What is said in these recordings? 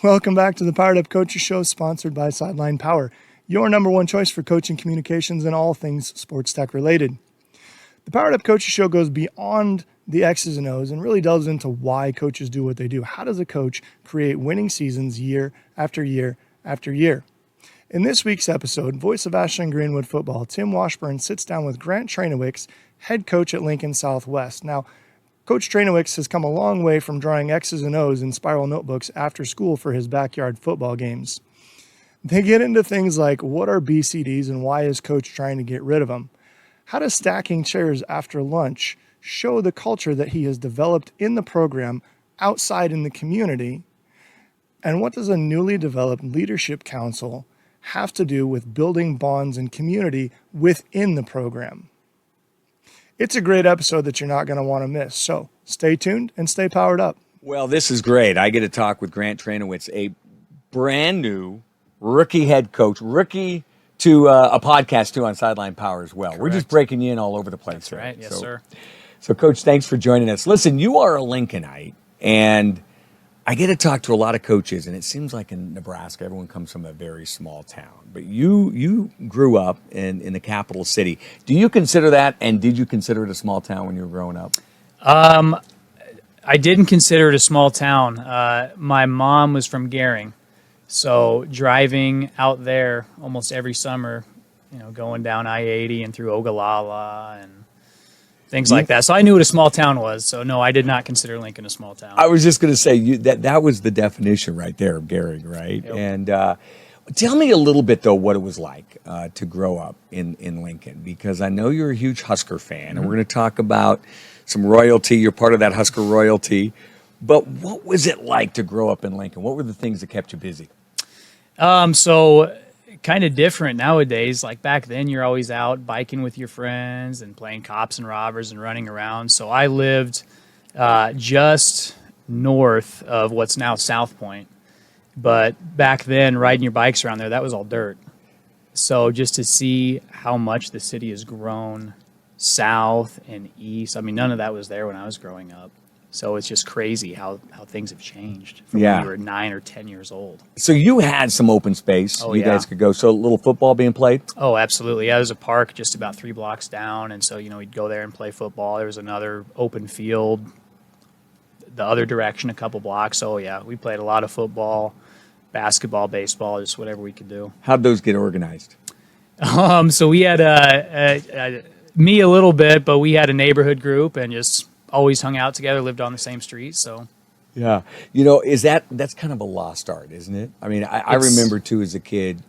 Welcome back to the Powered Up Coaches Show, sponsored by Sideline Power, your number one choice for coaching communications and all things sports tech related. The Powered Up Coaches Show goes beyond the X's and O's and really delves into why coaches do what they do. How does a coach create winning seasons year after year after year? In this week's episode, voice of Ashland Greenwood football, Tim Washburn sits down with Grant Treynowicz, head coach at Lincoln Southwest. Now, Coach Treynowicz has come a long way from drawing X's and O's in spiral notebooks after school for his backyard football games. They get into things like what are BCDs and why is coach trying to get rid of them? How does stacking chairs after lunch show the culture that he has developed in the program outside in the community? And what does a newly developed leadership council have to do with building bonds and community within the program? It's a great episode that you're not going to want to miss. So stay tuned and stay powered up. Well, this is great. I get to talk with Grant Treynowicz, a brand new rookie head coach, rookie to a podcast too on Sideline Power as well. Correct. We're just breaking you in all over the place. That's right. Yes, sir. So, Coach, thanks for joining us. Listen, you are a Lincolnite, and I get to talk to a lot of coaches, and it seems like in Nebraska, everyone comes from a very small town. But you grew up in the capital city. Do you consider that, and did you consider it a small town when you were growing up? I didn't consider it a small town. My mom was from Gering, so driving out there almost every summer, going down I-80 and through Ogallala and things like that. So I knew what a small town was. So no, I did not consider Lincoln a small town. I was just going to say that was the definition right there of Gering, right? Yep. And tell me a little bit, though, what it was like to grow up in Lincoln, because I know you're a huge Husker fan, and we're going to talk about some royalty. You're part of that Husker royalty. But what was it like to grow up in Lincoln? What were the things that kept you busy? So kind of different nowadays. Like back then, you're always out biking with your friends and playing cops and robbers and running around. So I lived just north of what's now South Point. But back then, riding your bikes around there, that was all dirt. So just to see how much the city has grown south and east, I mean, none of that was there when I was growing up. So it's just crazy how things have changed from when you were 9 or 10 years old. So you had some open space. Oh, you yeah. guys could go. So a little football being played? Oh, absolutely. Yeah, there's a park just about 3 blocks down. And so, we'd go there and play football. There was another open field the other direction a couple blocks. So, yeah, we played a lot of football, basketball, baseball, just whatever we could do. How'd those get organized? So we had me a little bit, but we had a neighborhood group and just always hung out together, lived on the same street. So yeah, that's kind of a lost art, isn't it? I mean, I remember too as a kid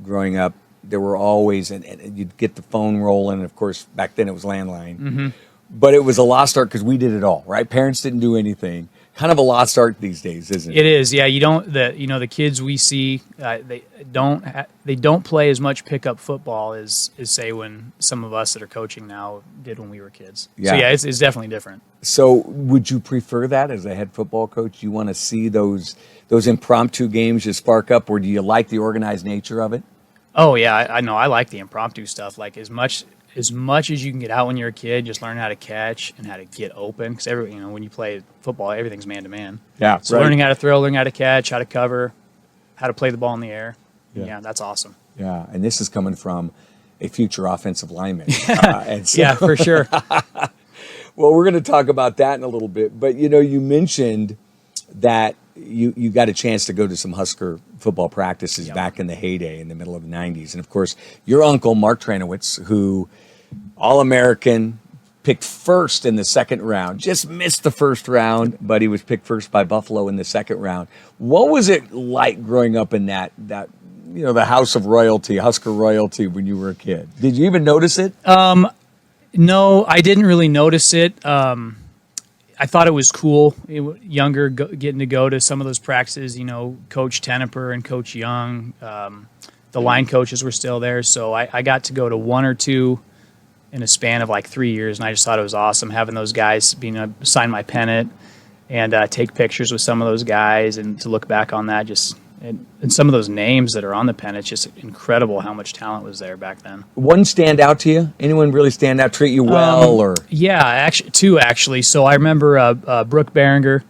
growing up, there were always and you'd get the phone rolling. Of course, back then it was landline, mm-hmm. But it was a lost art because we did it all, right? Parents didn't do anything. Kind of a lost art these days, isn't it? It is, yeah. The kids we see, they don't play as much pickup football as say when some of us that are coaching now did when we were kids. Yeah. So yeah, it's definitely different. So would you prefer that as a head football coach? You want to see those impromptu games just spark up, or do you like the organized nature of it? Oh yeah, I know. I like the impromptu stuff. Like as much as you can get out when you're a kid, just learn how to catch and how to get open. Because when you play football, everything's man to man. Yeah. So right. learning how to throw, learning how to catch, how to cover, how to play the ball in the air. Yeah, that's awesome. Yeah, and this is coming from a future offensive lineman. Yeah, for sure. Well, we're going to talk about that in a little bit. But, you mentioned that you got a chance to go to some Husker football practices back in the heyday in the middle of the 90s. And, of course, your uncle, Mark Treynowicz, who All-American, picked first in the second round, just missed the first round, but he was picked first by Buffalo in the second round. What was it like growing up in that the house of royalty, Husker royalty, when you were a kid? Did you even notice it? No, I didn't really notice it. I thought it was cool, younger, getting to go to some of those practices. Coach Tenneper and Coach Young, the line coaches were still there. So I got to go to 1 or 2 in a span of like 3 years, and I just thought it was awesome having those guys being able to sign my pennant and take pictures with some of those guys and to look back on that and some of those names that are on the pen. It's just incredible how much talent was there back then. One stand out to you? Anyone really stand out, treat you well? Or Yeah, actually, 2 actually. So I remember Brooke Behringer.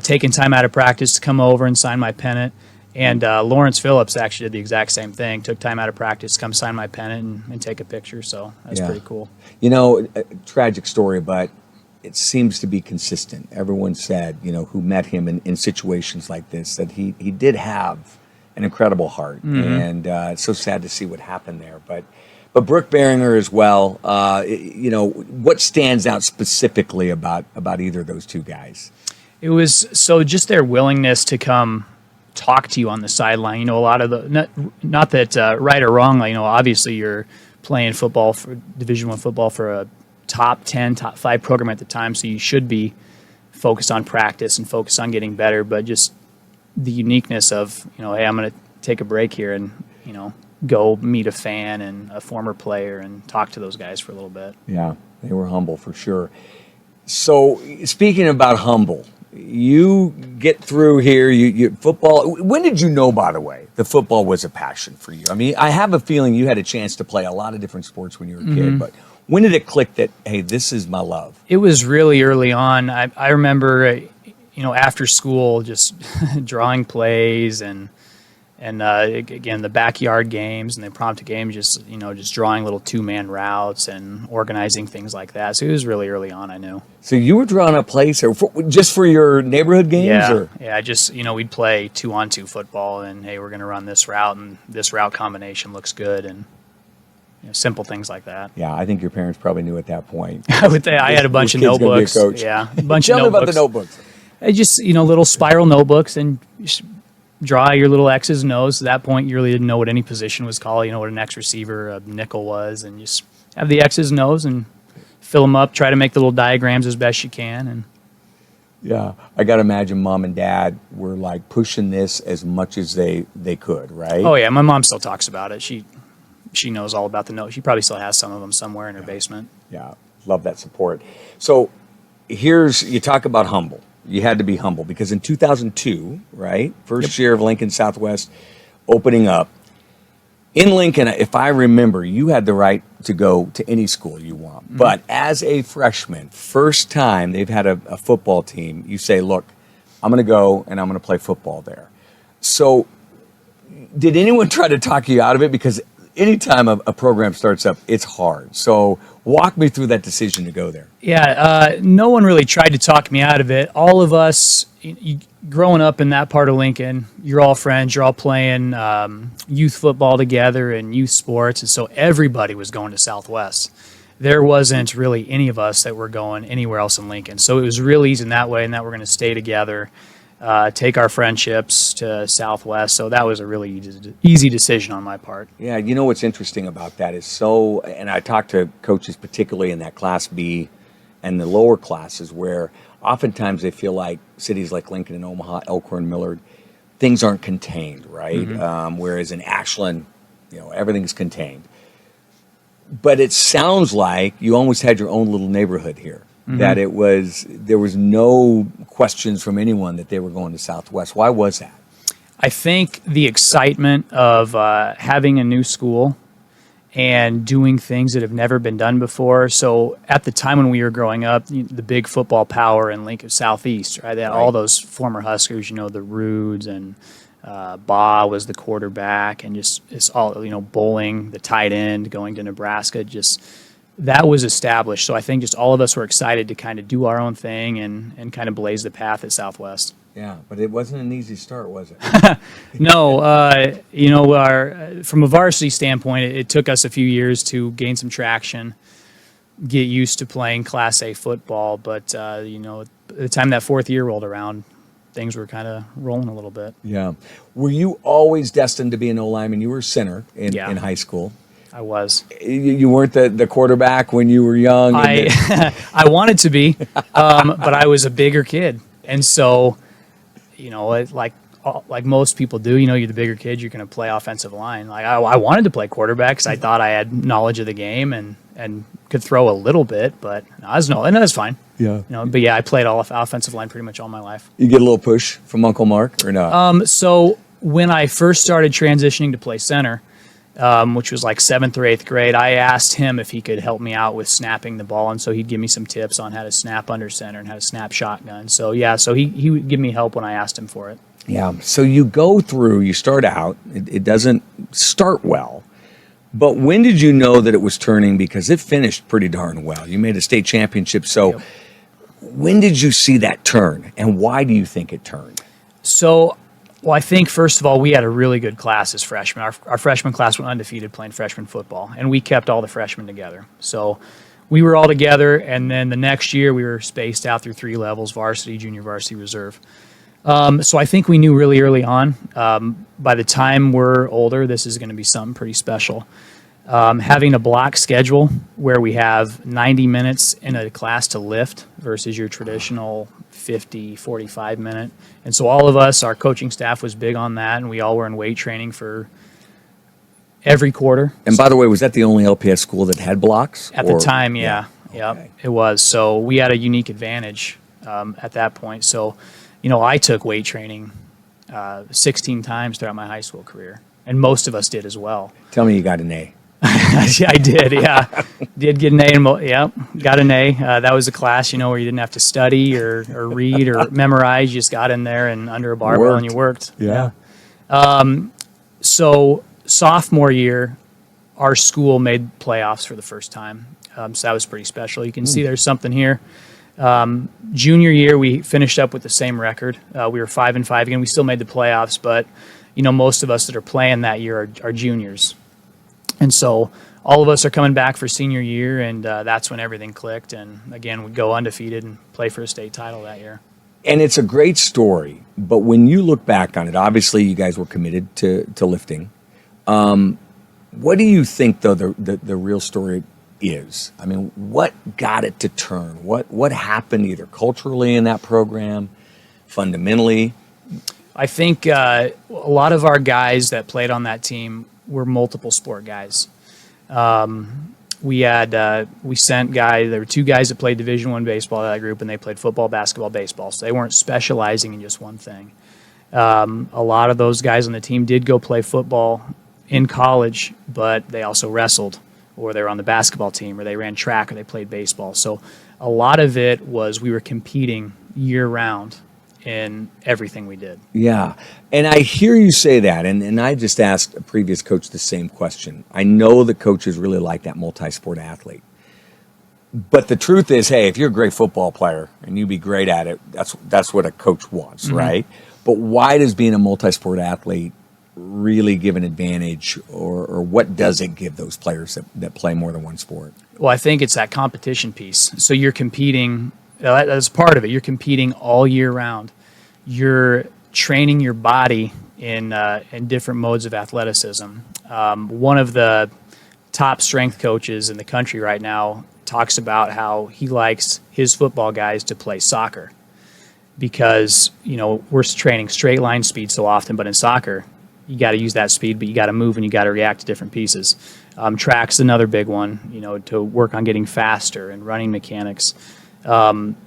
taking time out of practice to come over and sign my pennant. And Lawrence Phillips actually did the exact same thing. Took time out of practice to come sign my pennant and take a picture. So that's pretty cool. You know, a tragic story, but it seems to be consistent. Everyone said, you know, who met him in situations like this, that he did have an incredible heart. And it's so sad to see what happened there. But Brooke Behringer as well, you know, what stands out specifically about either of those two guys? It was so just their willingness to come talk to you on the sideline. You know, a lot of the not that right or wrong. You know, obviously you're playing football for Division I football for a top 10, top 5 program at the time, so you should be focused on practice and focused on getting better. But just the uniqueness of, you know, hey, I'm going to take a break here and, you know, go meet a fan and a former player and talk to those guys for a little bit. Yeah, they were humble for sure. So speaking about humble, you get through here, you football. When did you know, by the way, the football was a passion for you? I mean, I have a feeling you had a chance to play a lot of different sports when you were a kid, but when did it click that, hey, this is my love? It was really early on. I remember, you know, after school, just drawing plays and again, the backyard games and the impromptu games, just, you know, just drawing little 2-man routes and organizing things like that. So it was really early on, I knew. So you were drawing up plays just for your neighborhood games? Yeah, or? Yeah. Just, you know, we'd play 2-on-2 football and, hey, we're going to run this route and this route combination looks good, and, you know, simple things like that. Yeah, I think your parents probably knew at that point. I had a bunch of notebooks. Yeah, a bunch of notebooks. Tell me about the notebooks. I just, you know, little spiral notebooks, and just draw your little X's and O's. At that point, you really didn't know what any position was called. You know what an X receiver, a nickel was, and just have the X's and O's and fill them up. Try to make the little diagrams as best you can. And yeah, I got to imagine mom and dad were like pushing this as much as they could, right? Oh yeah, my mom still talks about it. She knows all about the notes. She probably still has some of them somewhere in her basement. Yeah, love that support. So you talk about humble. You had to be humble because in 2002, right, first year of Lincoln Southwest opening up, in Lincoln, if I remember, you had the right to go to any school you want. But as a freshman, first time they've had a football team, you say, look, I'm going to go and I'm going to play football there. So did anyone try to talk you out of it? Because anytime a program starts up, it's hard. So walk me through that decision to go there. Yeah, no one really tried to talk me out of it. All of us, growing up in that part of Lincoln, you're all friends. You're all playing youth football together and youth sports, and so everybody was going to Southwest. There wasn't really any of us that were going anywhere else in Lincoln. So it was real easy in that way, and that we're going to stay together, take our friendships to Southwest. So that was a really easy decision on my part. Yeah, you know what's interesting about that is and I talked to coaches particularly in that Class B and the lower classes where oftentimes they feel like cities like Lincoln and Omaha, Elkhorn, Millard, things aren't contained, right? Whereas in Ashland, you know, everything's contained. But it sounds like you almost had your own little neighborhood here. That there was no questions from anyone that they were going to Southwest. Why was that? I think the excitement of having a new school and doing things that have never been done before. So at the time when we were growing up, the big football power in Lincoln Southeast, right? They had all those former Huskers, you know, the Rudes and Baugh was the quarterback, and just it's all, you know, Bowling, the tight end, going to Nebraska, just that was established. So I think just all of us were excited to kind of do our own thing and kind of blaze the path at Southwest. Yeah, but it wasn't an easy start, was it? No, you know, from a varsity standpoint, it took us a few years to gain some traction, get used to playing Class A football. But, you know, by the time that fourth year rolled around, things were kind of rolling a little bit. Yeah. Were you always destined to be an O-lineman? You were a center in high school. I was. You weren't the quarterback when you were young? I wanted to be, but I was a bigger kid. And so, you know, like most people do, you know, you're the bigger kid, you're going to play offensive line. Like I wanted to play quarterback because I thought I had knowledge of the game and could throw a little bit, but and that's fine. Yeah. You know, but yeah, I played all offensive line pretty much all my life. You get a little push from Uncle Mark or not? So when I first started transitioning to play center, which was like 7th or 8th grade, I asked him if he could help me out with snapping the ball. And so he'd give me some tips on how to snap under center and how to snap shotgun. So, yeah, so he would give me help when I asked him for it. Yeah. So you start out, it doesn't start well. But when did you know that it was turning? Because it finished pretty darn well. You made a state championship. So Yep. when did you see that turn, and why do you think it turned? So, well, I think, first of all, we had a really good class as freshmen. Our freshman class went undefeated playing freshman football, and we kept all the freshmen together. So we were all together, and then the next year we were spaced out through 3 levels: varsity, junior varsity, reserve. So I think we knew really early on, by the time we're older, this is going to be something pretty special. Having a block schedule where we have 90 minutes in a class to lift versus your traditional 50, 45 minute. And so all of us, our coaching staff was big on that, and we all were in weight training for every quarter. And by the way, was that the only LPS school that had blocks? At the time, yeah. Okay. Yep, it was. So we had a unique advantage at that point. So, I took weight training 16 times throughout my high school career, and most of us did as well. Tell me you got an A. I did, yeah. Did get an A, got an A. That was a class, where you didn't have to study or read or memorize. You just got in there and under a barbell and you worked. Yeah. So sophomore year, our school made playoffs for the first time. So that was pretty special. You can see there's something here. Junior year, we finished up with the same record. We were 5-5 again. We still made the playoffs, but most of us that are playing that year are juniors, and so all of us are coming back for senior year, and that's when everything clicked. And again, we go undefeated and play for a state title that year. And it's a great story, but when you look back on it, obviously you guys were committed to lifting. What do you think, though, the real story is? I mean, what got it to turn? What happened either culturally in that program, fundamentally? I think a lot of our guys that played on that team were multiple sport guys. We sent guys. There were 2 guys that played Division I baseball in that group, and they played football, basketball, baseball. So they weren't specializing in just one thing. A lot of those guys on the team did go play football in college, but they also wrestled, or they were on the basketball team, or they ran track, or they played baseball. So a lot of it was we were competing year-round in everything we did. Yeah, and I hear you say that, and I just asked a previous coach the same question. I know the coaches really like that multi-sport athlete. But the truth is, hey, if you're a great football player and you be great at it, that's what a coach wants, mm-hmm. right? But why does being a multi-sport athlete really give an advantage, or what does it give those players that play more than one sport? Well, I think it's that competition piece. So you're competing, that's part of it. You're competing all year round. You're training your body in different modes of athleticism. One of the top strength coaches in the country right now talks about how he likes his football guys to play soccer because, we're training straight line speed so often, but in soccer, you got to use that speed, but you got to move and you got to react to different pieces. Track's another big one, to work on getting faster and running mechanics.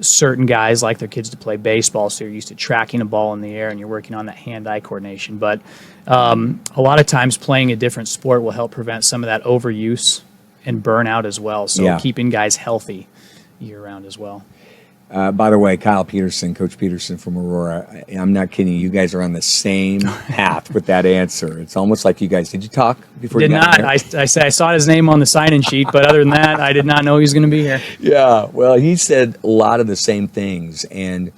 Certain guys like their kids to play baseball, so you're used to tracking a ball in the air and you're working on that hand-eye coordination. But a lot of times playing a different sport will help prevent some of that overuse and burnout as well. So keeping guys healthy year-round as well. By the way, Kyle Peterson, Coach Peterson from Aurora, I'm not kidding you. You guys are on the same path with that answer. It's almost like you guys, did you talk before you got here? I saw his name on the sign-in sheet, but other than that, I did not know he was going to be here. Yeah, well, he said a lot of the same things. And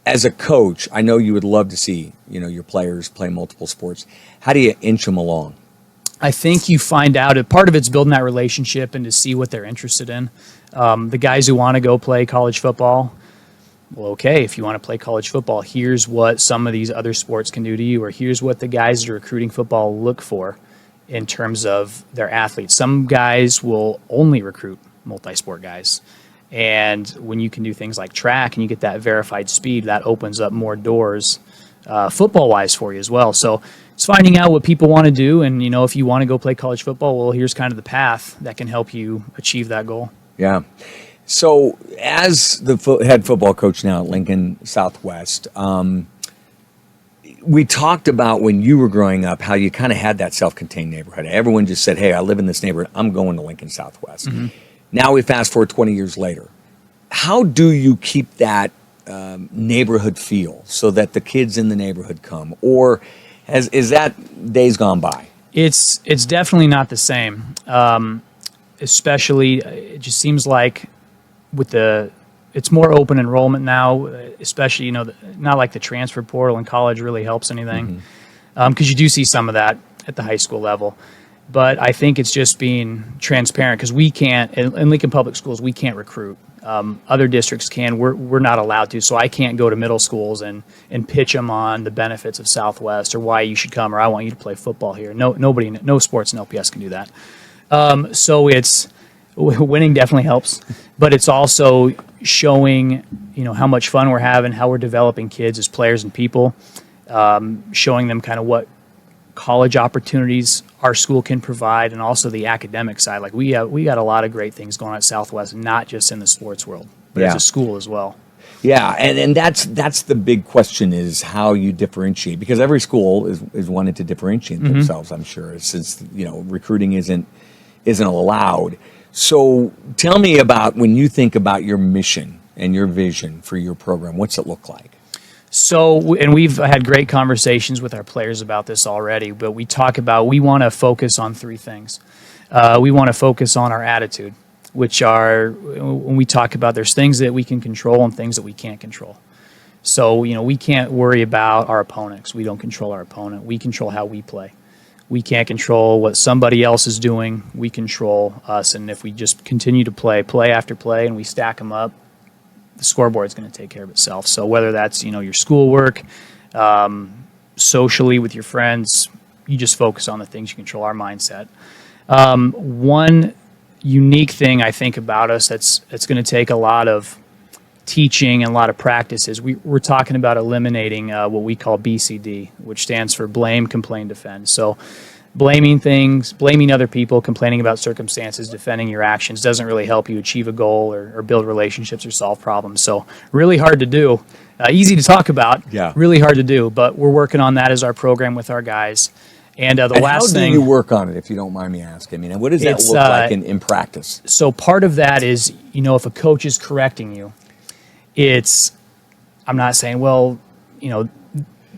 as a coach, I know you would love to see, your players play multiple sports. How do you inch them along? I think you find out, part of it's building that relationship and to see what they're interested in. The guys who want to go play college football, well, okay, if you want to play college football, here's what some of these other sports can do to you, or here's what the guys that are recruiting football look for in terms of their athletes. Some guys will only recruit multi-sport guys. And when you can do things like track and you get that verified speed, that opens up more doors football-wise for you as well. So it's finding out what people want to do, and if you want to go play college football, well, here's kind of the path that can help you achieve that goal. Yeah. So as the head football coach now at Lincoln Southwest, we talked about when you were growing up how you kind of had that self-contained neighborhood. Everyone just said, hey, I live in this neighborhood. I'm going to Lincoln Southwest. Now we fast forward 20 years later. How do you keep that neighborhood feel so that the kids in the neighborhood come? Or is that days gone by? It's definitely not the same. Especially, it just seems like it's more open enrollment now, especially, not like the transfer portal in college really helps anything. Because you do see some of that at the high school level. But I think it's just being transparent, because we can't, in Lincoln Public Schools, we can't recruit. Other districts can. We're not allowed to. So I can't go to middle schools and pitch them on the benefits of Southwest or why you should come or I want you to play football here. No sports in LPS can do that. So it's winning definitely helps, but it's also showing how much fun we're having, how we're developing kids as players and people, showing them kind of what college opportunities our school can provide, and also the academic side. Like we got a lot of great things going on at Southwest, not just in the sports world, but as a school as well. Yeah, and that's the big question, is how you differentiate, because every school is wanting to differentiate themselves, I'm sure, since recruiting isn't allowed. So tell me about, when you think about your mission and your vision for your program, what's it look like? So, and we've had great conversations with our players about this already, but we talk about, we want to focus on three things. We want to focus on our attitude, which are, when we talk about, there's things that we can control and things that we can't control. So, we can't worry about our opponents. We don't control our opponent. We control how we play. We can't control what somebody else is doing. We control us. And if we just continue to play after play, and we stack them up, the scoreboard is going to take care of itself. So whether that's, your schoolwork, socially with your friends, you just focus on the things you control, our mindset. One unique thing I think about us that's going to take a lot of teaching and a lot of practice is we're talking about eliminating what we call BCD, which stands for blame, complain, defend. So blaming things, blaming other people, complaining about circumstances, defending your actions doesn't really help you achieve a goal or build relationships or solve problems. So really hard to do. Easy to talk about, really hard to do, but we're working on that as our program with our guys. And the last thing... How do you work on it, if you don't mind me asking? I mean, what does that look like in practice? So part of that is, if a coach is correcting you, I'm not saying, well,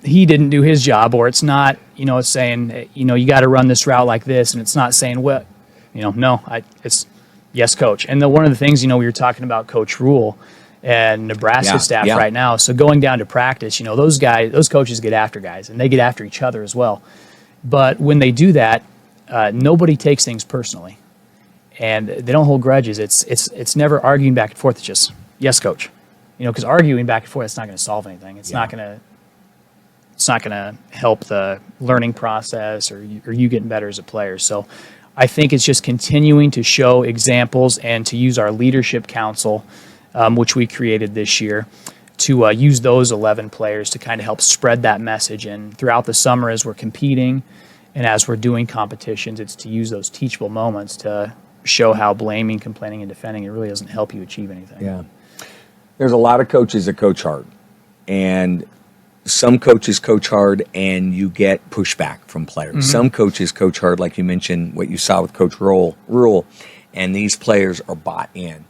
he didn't do his job, or it's not, it's saying, you got to run this route like this, and it's not saying, well, it's yes, coach. And one of the things, we were talking about Coach Rule and Nebraska staff right now. So going down to practice, those coaches get after guys, and they get after each other as well. But when they do that, nobody takes things personally, and they don't hold grudges. It's never arguing back and forth. It's just yes, coach. Because arguing back and forth, it's not going to solve anything. It's not going to help the learning process or you getting better as a player. So I think it's just continuing to show examples and to use our leadership council, which we created this year, to use those 11 players to kind of help spread that message. And throughout the summer, as we're competing and as we're doing competitions, it's to use those teachable moments to show how blaming, complaining, and defending, it really doesn't help you achieve anything. Yeah. There's a lot of coaches that coach hard, and some coaches coach hard and you get pushback from players. Some coaches coach hard, like you mentioned, what you saw with Coach Rule, and these players are bought in.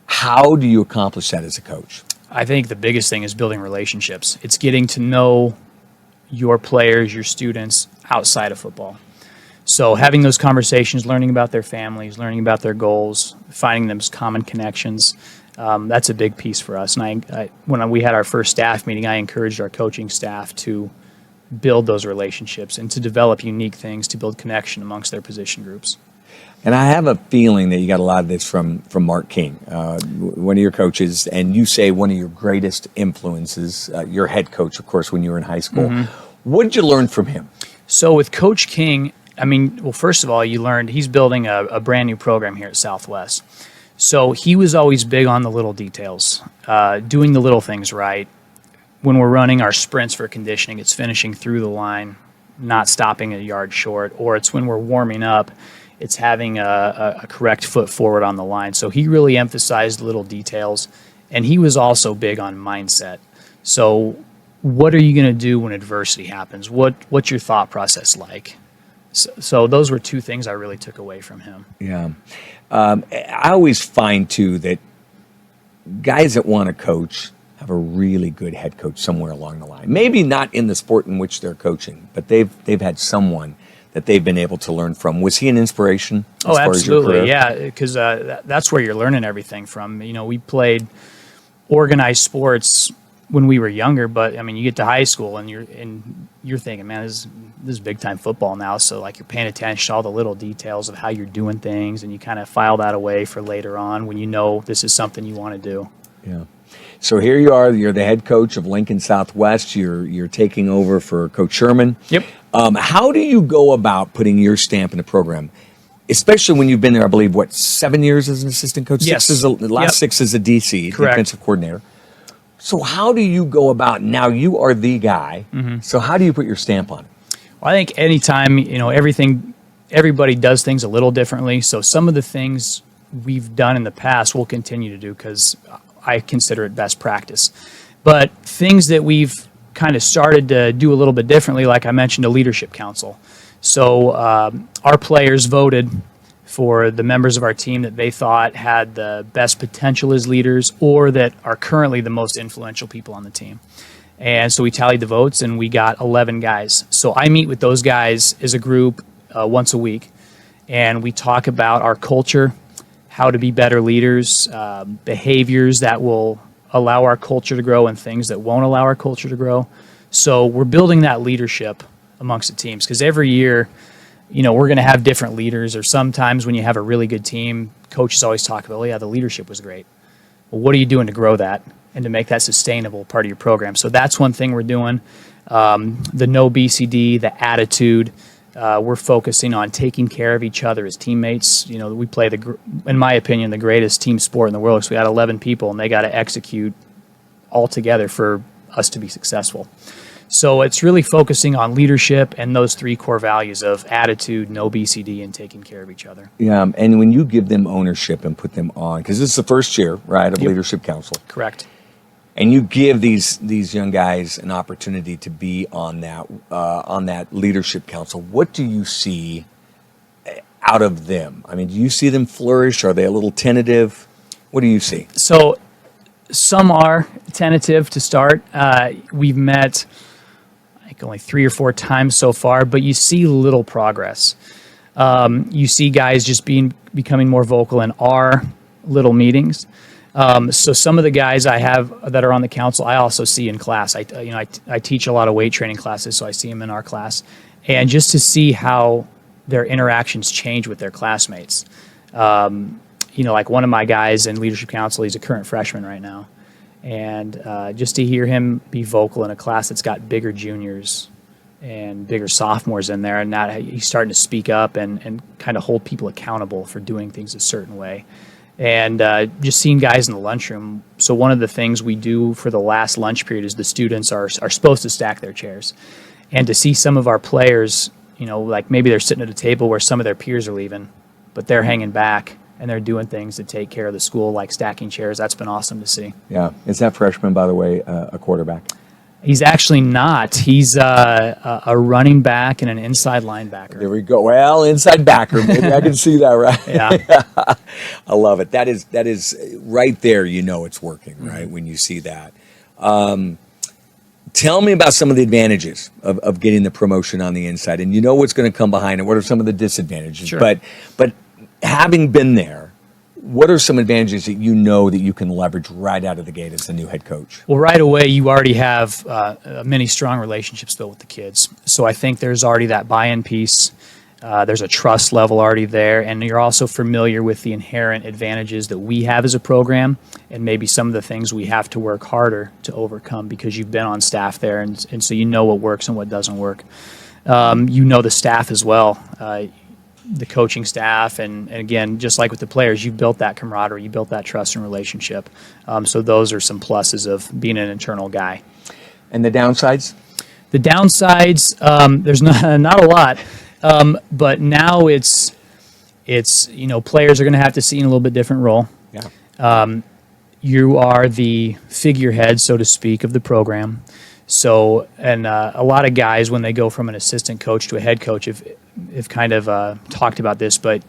How do you accomplish that as a coach? I think the biggest thing is building relationships. It's getting to know your players, your students outside of football. So having those conversations, learning about their families, learning about their goals, finding those common connections, that's a big piece for us. And when we had our first staff meeting, I encouraged our coaching staff to build those relationships and to develop unique things to build connection amongst their position groups. And I have a feeling that you got a lot of this from Mark King, one of your coaches, and you say one of your greatest influences, your head coach, of course, when you were in high school. What did you learn from him? So with Coach King, first of all, you learned he's building a brand new program here at Southwest. So he was always big on the little details, doing the little things right. When we're running our sprints for conditioning, it's finishing through the line, not stopping a yard short, or it's when we're warming up, it's having a correct foot forward on the line. So he really emphasized little details, and he was also big on mindset. So what are you going to do when adversity happens? What's your thought process like? So those were two things I really took away from him. Yeah. I always find, too, that guys that want to coach have a really good head coach somewhere along the line. Maybe not in the sport in which they're coaching, but they've had someone that they've been able to learn from. Was he an inspiration as Oh, far as your absolutely. career? Yeah, because that's where you're learning everything from. We played organized sports when we were younger, but I mean, you get to high school and you're thinking, man, this is big time football now. So like you're paying attention to all the little details of how you're doing things, and you kind of file that away for later on when you know this is something you want to do. Yeah. So here you are. You're the head coach of Lincoln Southwest. You're taking over for Coach Sherman. Yep. How do you go about putting your stamp in the program, especially when you've been there, I believe, 7 years as an assistant coach? Yes. The last 6 as a DC, Correct. defensive coordinator. So how do you go about, now you are the guy, so how do you put your stamp on it? Well, I think anytime, everybody does things a little differently. So some of the things we've done in the past we'll continue to do because I consider it best practice. But things that we've kind of started to do a little bit differently, like I mentioned, a leadership council. So our players voted for the members of our team that they thought had the best potential as leaders or that are currently the most influential people on the team. And so we tallied the votes and we got 11 guys. So I meet with those guys as a group once a week, and we talk about our culture, how to be better leaders, behaviors that will allow our culture to grow and things that won't allow our culture to grow. So we're building that leadership amongst the teams because every year, we're going to have different leaders, or sometimes when you have a really good team, coaches always talk about, oh yeah, the leadership was great. Well, what are you doing to grow that and to make that sustainable part of your program? So that's one thing we're doing. The no BCD, the attitude. We're focusing on taking care of each other as teammates. We play in my opinion, the greatest team sport in the world. So we got 11 people, and they got to execute all together for us to be successful. So it's really focusing on leadership and those 3 core values of attitude, no BCD, and taking care of each other. Yeah, and when you give them ownership and put them on, because this is the first year, right, of Yep. Leadership Council. Correct. And you give these young guys an opportunity to be on that leadership council. What do you see out of them? I mean, do you see them flourish? Are they a little tentative? What do you see? So some are tentative to start. We've met, I think, only 3 or 4 times so far, but you see little progress. You see guys just becoming more vocal in our little meetings. So some of the guys I have that are on the council, I also see in class. I teach a lot of weight training classes, so I see them in our class, and just to see how their interactions change with their classmates. Like one of my guys in leadership council, he's a current freshman right now, and just to hear him be vocal in a class that's got bigger juniors and bigger sophomores in there, and now he's starting to speak up and kind of hold people accountable for doing things a certain way. And just seeing guys in the lunchroom. So one of the things we do for the last lunch period is the students are supposed to stack their chairs. And to see some of our players, like maybe they're sitting at a table where some of their peers are leaving, but they're hanging back and they're doing things to take care of the school, like stacking chairs. That's been awesome to see. Yeah. Is that freshman, by the way, a quarterback? He's actually not. He's a running back and an inside linebacker. There we go. Well, inside backer. Maybe I can see that, right? Yeah. I love it. That is right there. It's working, right? When you see that. Tell me about some of the advantages of getting the promotion on the inside, and what's going to come behind it. What are some of the disadvantages? Sure. But having been there, what are some advantages that that you can leverage right out of the gate as the new head coach? Well, right away, you already have many strong relationships built with the kids. So I think there's already that buy-in piece. There's a trust level already there. And you're also familiar with the inherent advantages that we have as a program and maybe some of the things we have to work harder to overcome because you've been on staff there. And so you know what works and what doesn't work. The staff as well. The coaching staff, and again, just like with the players, you've built that camaraderie, you built that trust and relationship. So those are some pluses of being an internal guy. And the downsides? The downsides, there's not a lot, but now it's players are going to have to see in a little bit different role. Yeah. You are the figurehead, so to speak, of the program. So, and a lot of guys, when they go from an assistant coach to a head coach, have kind of talked about this, but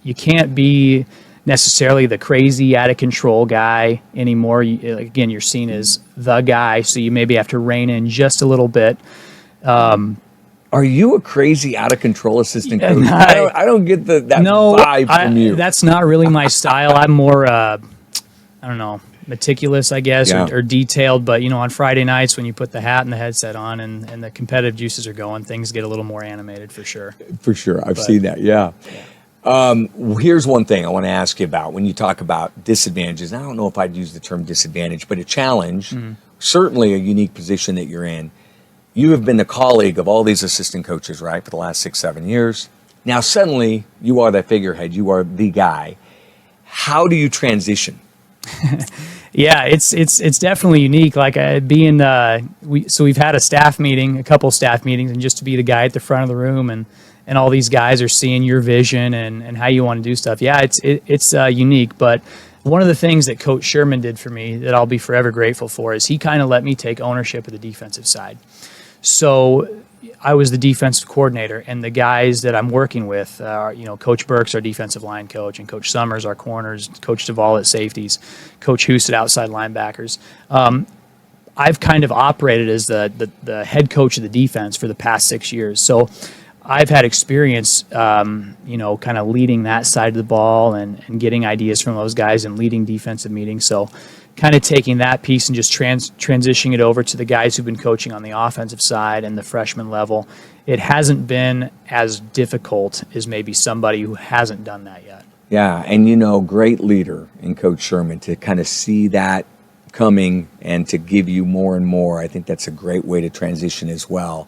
you can't be necessarily the crazy, out of control guy anymore. Again, you're seen as the guy, so you maybe have to rein in just a little bit. Are you a crazy, out of control assistant coach? I don't get that vibe from you. That's not really my style. I'm more, I don't know, meticulous, I guess, or detailed. But, on Friday nights when you put the hat and the headset on and the competitive juices are going, things get a little more animated for sure. For sure. I've seen that, yeah. Here's one thing I want to ask you about when you talk about disadvantages. I don't know if I'd use the term disadvantage, but a challenge, certainly a unique position that you're in. You have been a colleague of all these assistant coaches, right, for the last 6-7 years. Now, suddenly, you are that figurehead. You are the guy. How do you transition? Yeah, it's definitely unique. Like we've had a couple staff meetings, and just to be the guy at the front of the room, and all these guys are seeing your vision and how you want to do stuff. Yeah, it's unique. But one of the things that Coach Sherman did for me that I'll be forever grateful for is he kind of let me take ownership of the defensive side. So I was the defensive coordinator, and the guys that I'm working with are, Coach Burke's our defensive line coach, and Coach Summers our corners, Coach Duvall at safeties, Coach Hoos at outside linebackers. I've kind of operated as the head coach of the defense for the past 6 years. So I've had experience, kind of leading that side of the ball and getting ideas from those guys and leading defensive meetings. So kind of taking that piece and just transitioning it over to the guys who've been coaching on the offensive side and the freshman level. It hasn't been as difficult as maybe somebody who hasn't done that yet. Yeah, and great leader in Coach Sherman to kind of see that coming and to give you more and more. I think that's a great way to transition as well.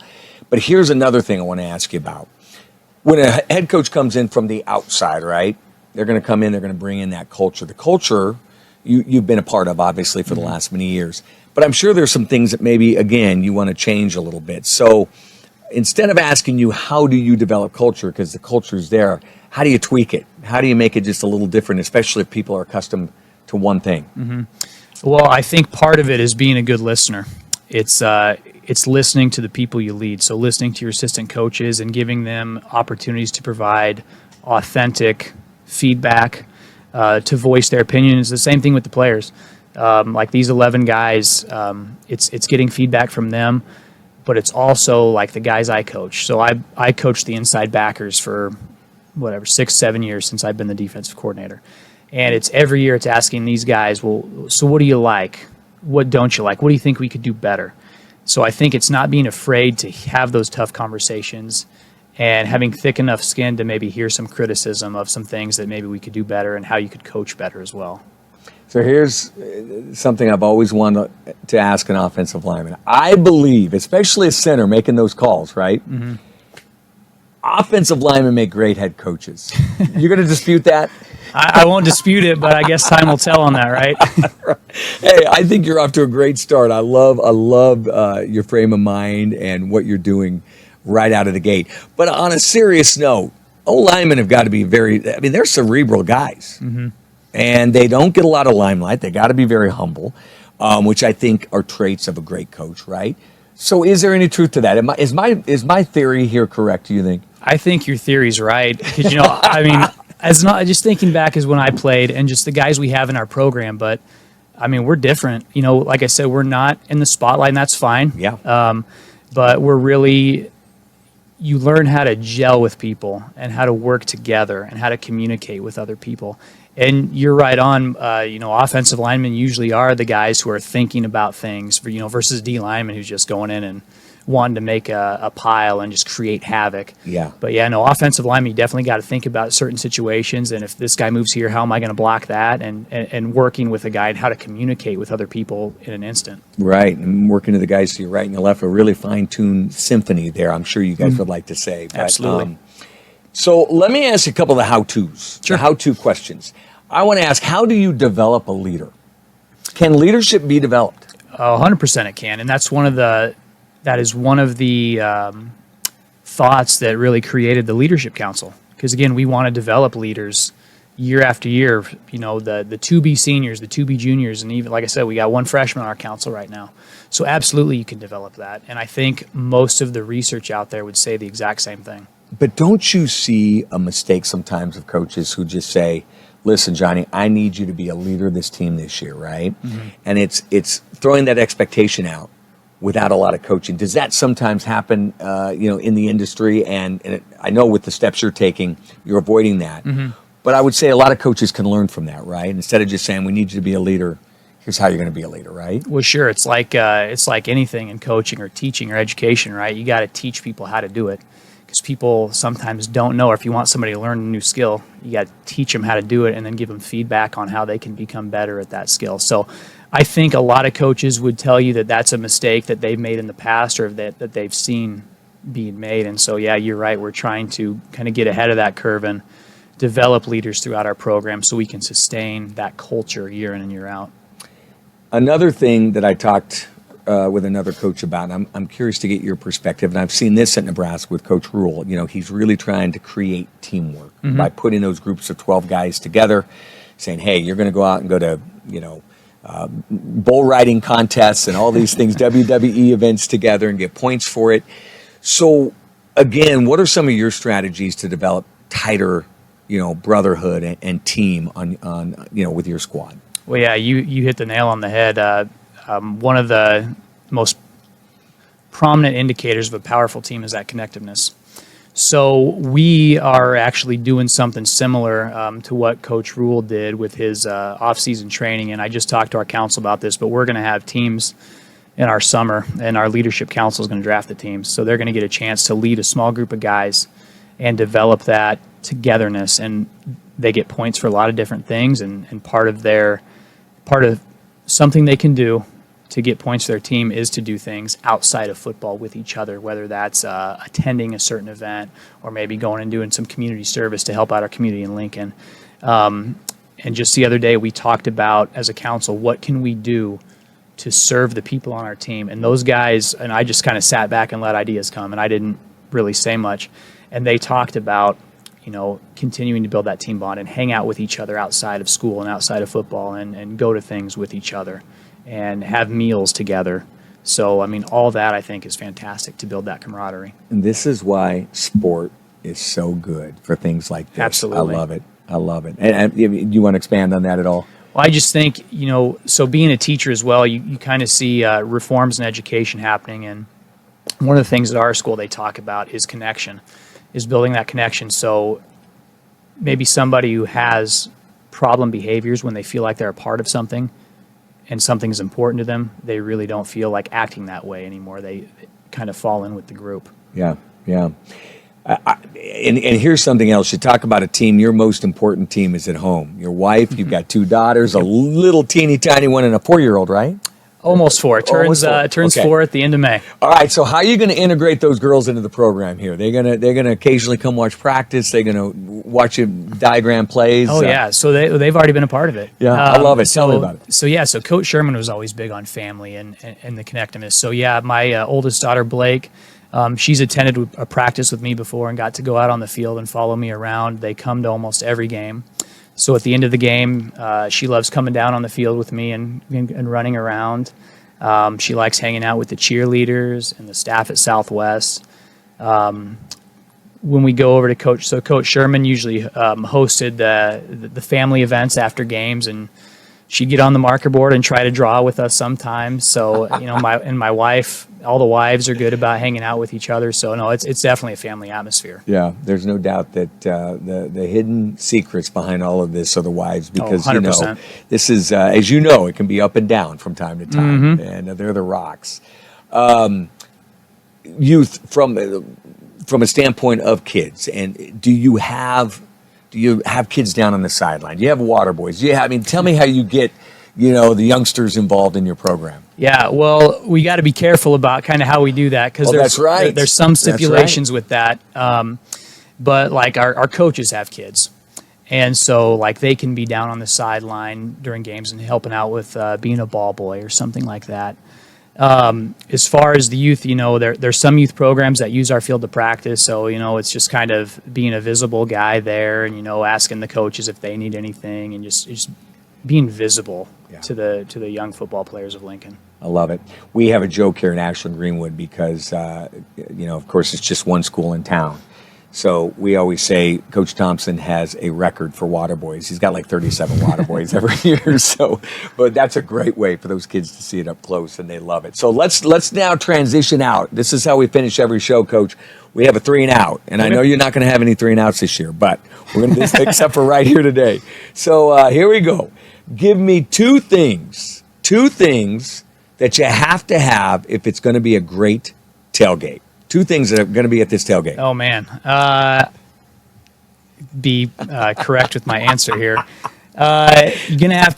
But here's another thing I want to ask you about. When a head coach comes in from the outside, right, they're going to come in, they're going to bring in that culture. The culture you've been a part of, obviously, for the last many years. But I'm sure there's some things that maybe, again, you want to change a little bit. So instead of asking you, how do you develop culture, because the culture's there, how do you tweak it? How do you make it just a little different, especially if people are accustomed to one thing? Mm-hmm. Well, I think part of it is being a good listener. It's listening to the people you lead. So listening to your assistant coaches and giving them opportunities to provide authentic feedback, to voice their opinions. The same thing with the players. Like these 11 guys, it's getting feedback from them, but it's also like the guys I coach. So I coached the inside backers for 6-7 years since I've been the defensive coordinator. And it's every year it's asking these guys, well, so what do you like? What don't you like? What do you think we could do better? So I think it's not being afraid to have those tough conversations and having thick enough skin to maybe hear some criticism of some things that maybe we could do better and how you could coach better as well. So here's something I've always wanted to ask an offensive lineman. I believe, especially a center making those calls, right? Mm-hmm. Offensive linemen make great head coaches. You're going to dispute that? I won't dispute it, but I guess time will tell on that, right? Hey, I think you're off to a great start. I love your frame of mind and what you're doing right out of the gate. But on a serious note, O-linemen have got to be they're cerebral guys. Mm-hmm. And they don't get a lot of limelight. They got to be very humble, which I think are traits of a great coach, right? So is there any truth to that? Is my theory here correct, do you think? I think your theory's right. Because, just thinking back as when I played and just the guys we have in our program, but, we're different. Like I said, we're not in the spotlight, and that's fine. Yeah. But we're really... You learn how to gel with people and how to work together and how to communicate with other people. And you're right on, offensive linemen usually are the guys who are thinking about things, versus D lineman who's just going in and wanting to make a pile and just create havoc. Yeah. But offensive lineman, you definitely got to think about certain situations. And if this guy moves here, how am I going to block that? And working with a guy and how to communicate with other people in an instant. Right. And working to the guys to your right and your left, a really fine-tuned symphony there, I'm sure you guys would like to say. But, absolutely. So let me ask you a couple of the how-tos, sure. The how-to questions. I want to ask, how do you develop a leader? Can leadership be developed? 100% it can. And that is one of the thoughts that really created the Leadership Council. Because, again, we want to develop leaders, year after year, the 2B seniors, the 2B juniors, and even, like I said, we got one freshman on our council right now. So absolutely you can develop that. And I think most of the research out there would say the exact same thing. But don't you see a mistake sometimes of coaches who just say, listen, Johnny, I need you to be a leader of this team this year, right? Mm-hmm. And it's throwing that expectation out without a lot of coaching. Does that sometimes happen, in the industry? And I know with the steps you're taking, you're avoiding that. Mm-hmm. But I would say a lot of coaches can learn from that, right? Instead of just saying, we need you to be a leader, here's how you're going to be a leader, right? Well, sure. It's like anything in coaching or teaching or education, right? You got to teach people how to do it, because people sometimes don't know. Or if you want somebody to learn a new skill, you got to teach them how to do it and then give them feedback on how they can become better at that skill. So I think a lot of coaches would tell you that that's a mistake that they've made in the past, or that they've seen being made. And so, yeah, you're right. We're trying to kind of get ahead of that curve and develop leaders throughout our program so we can sustain that culture year in and year out. Another thing that I talked with another coach about, and I'm curious to get your perspective, and I've seen this at Nebraska with Coach Rule. He's really trying to create teamwork by putting those groups of 12 guys together, saying, hey, you're going to go out and go to, bull riding contests and all these things, WWE events together and get points for it. So, again, what are some of your strategies to develop tighter brotherhood and team on with your squad? Well, yeah, you hit the nail on the head. One of the most prominent indicators of a powerful team is that connectiveness. So we are actually doing something similar to what Coach Rule did with his off-season training, and I just talked to our council about this, but we're going to have teams in our summer, and our leadership council is going to draft the teams. So they're going to get a chance to lead a small group of guys and develop that togetherness, and they get points for a lot of different things, and part of something they can do to get points for their team is to do things outside of football with each other, whether that's attending a certain event or maybe going and doing some community service to help out our community in Lincoln. And just the other day we talked about, as a council, what can we do to serve the people on our team? And those guys, and I just kind of sat back and let ideas come, and I didn't really say much. And they talked about, continuing to build that team bond and hang out with each other outside of school and outside of football, and go to things with each other and have meals together. So, all that I think is fantastic to build that camaraderie. And this is why sport is so good for things like this. Absolutely. I love it. And do you want to expand on that at all? Well, I just think, so being a teacher as well, you kind of see reforms in education happening. And one of the things at our school they talk about is connection. Is building that connection. So maybe somebody who has problem behaviors, when they feel like they're a part of something and something is important to them, they really don't feel like acting that way anymore. They kind of fall in with the group. Yeah. And here's something else. You talk about a team. Your most important team is at home. Your wife, you've got 2 daughters, a little teeny tiny one and a 4-year-old, right? Almost 4. Turns okay. 4 at the end of May. All right. So how are you going to integrate those girls into the program here? They're gonna occasionally come watch practice. They're gonna watch you diagram plays. Oh yeah. So they've already been a part of it. Yeah, I love it. Tell me about it. So Coach Sherman was always big on family and the connectiveness. So yeah, my oldest daughter Blake, she's attended a practice with me before and got to go out on the field and follow me around. They come to almost every game. So at the end of the game, she loves coming down on the field with me and running around. She likes hanging out with the cheerleaders and the staff at Southwest. When we go over to Coach Sherman usually hosted the family events after games, and she'd get on the marker board and try to draw with us sometimes. So, my wife, all the wives are good about hanging out with each other. So, no, it's definitely a family atmosphere. Yeah, there's no doubt that the hidden secrets behind all of this are the wives, because, 100%. This is, as you know, it can be up and down from time to time, and they're the rocks. Youth, from a standpoint of kids, and do you have kids down on the sideline? Do you have water boys? Tell me how you get, the youngsters involved in your program. Yeah, well, we got to be careful about kind of how we do that, because there's some stipulations with that. But like our coaches have kids, and so like they can be down on the sideline during games and helping out with being a ball boy or something like that. As far as the youth, there's some youth programs that use our field to practice. So, it's just kind of being a visible guy there and, asking the coaches if they need anything and just being visible to the young football players of Lincoln. I love it. We have a joke here in Ashland Greenwood because, of course, it's just one school in town. So we always say Coach Thompson has a record for water boys. He's got like 37 water boys every year. So, but that's a great way for those kids to see it up close, and they love it. So let's now transition out. This is how we finish every show, Coach. We have a 3 and out, and I know you're not going to have any 3 and outs this year, but we're going to do this except for right here today. So here we go. Give me two things that you have to have if it's going to be a great tailgate. 2 things that are going to be at this tailgate. Oh, man. Be correct with my answer here. You're going to have,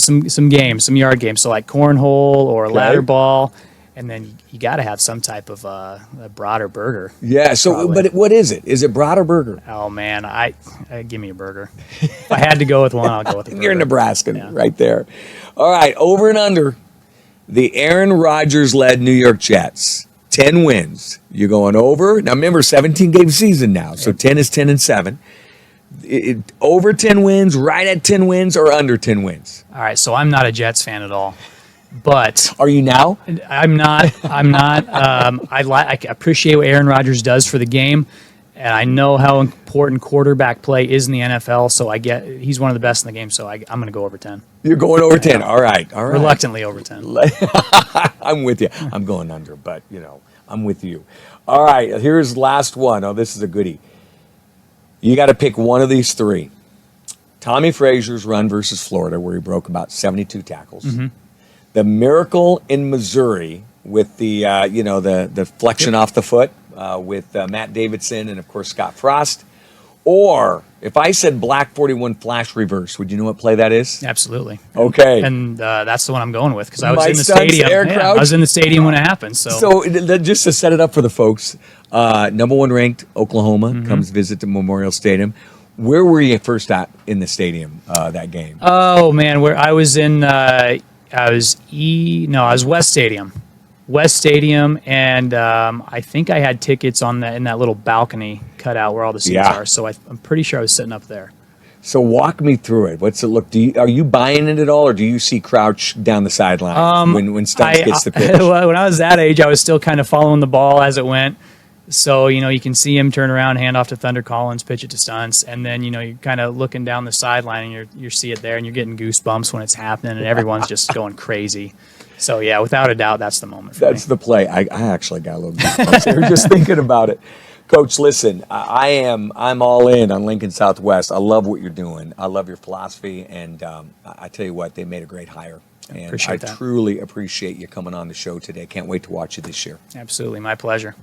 some games, some yard games. So like cornhole or ladder ball. And then you got to have some type of a broader burger. Yeah. So, probably. But what is it? Is it broader burger? Oh, man. Give me a burger. If I had to go with one, I'll go with a burger. You're Nebraskan right there. All right. Over and under the Aaron Rodgers-led New York Jets. 10 wins. You're going over. Now, remember, 17-game season now. So 10 is 10 and 7. Over 10 wins, right at 10 wins, or under 10 wins? All right. So I'm not a Jets fan at all. But are you now? I'm not. I appreciate what Aaron Rodgers does for the game, and I know how important quarterback play is in the NFL. So he's one of the best in the game. So I'm going to go over 10. You're going over 10. All right. Reluctantly over 10. I'm with you. I'm going under, but I'm with you. All right. Here's last one. Oh, this is a goodie. You got to pick one of these 3. Tommy Frazier's run versus Florida, where he broke about 72 tackles. Mm-hmm. The miracle in Missouri with the the flexion off the foot with Matt Davidson and of course Scott Frost. Or if I said Black 41 flash reverse, would you know what play that is? Absolutely. Okay. And that's the one I'm going with because I was in the stadium. I was in the stadium when it happened. So just to set it up for the folks, number 1 ranked Oklahoma comes visit the Memorial Stadium. Where were you first at in the stadium that game? Oh man, where I was in. I was West Stadium. West Stadium, and I think I had tickets in that little balcony cut out where all the seats are. So I'm pretty sure I was sitting up there. So walk me through it. What's it look? Are you buying it at all, or do you see Crouch down the sideline when Stubbs gets the pitch? When I was that age, I was still kind of following the ball as it went. So, you can see him turn around, hand off to Thunder Collins, pitch it to Stunts, and then, you're kind of looking down the sideline and you see it there and you're getting goosebumps when it's happening and everyone's just going crazy. So, yeah, without a doubt, that's the moment for me. That's the play. I actually got a little goosebumps here just thinking about it. Coach, listen, I'm all in on Lincoln Southwest. I love what you're doing. I love your philosophy, and I tell you what, they made a great hire. And I truly appreciate you coming on the show today. Can't wait to watch you this year. Absolutely. My pleasure.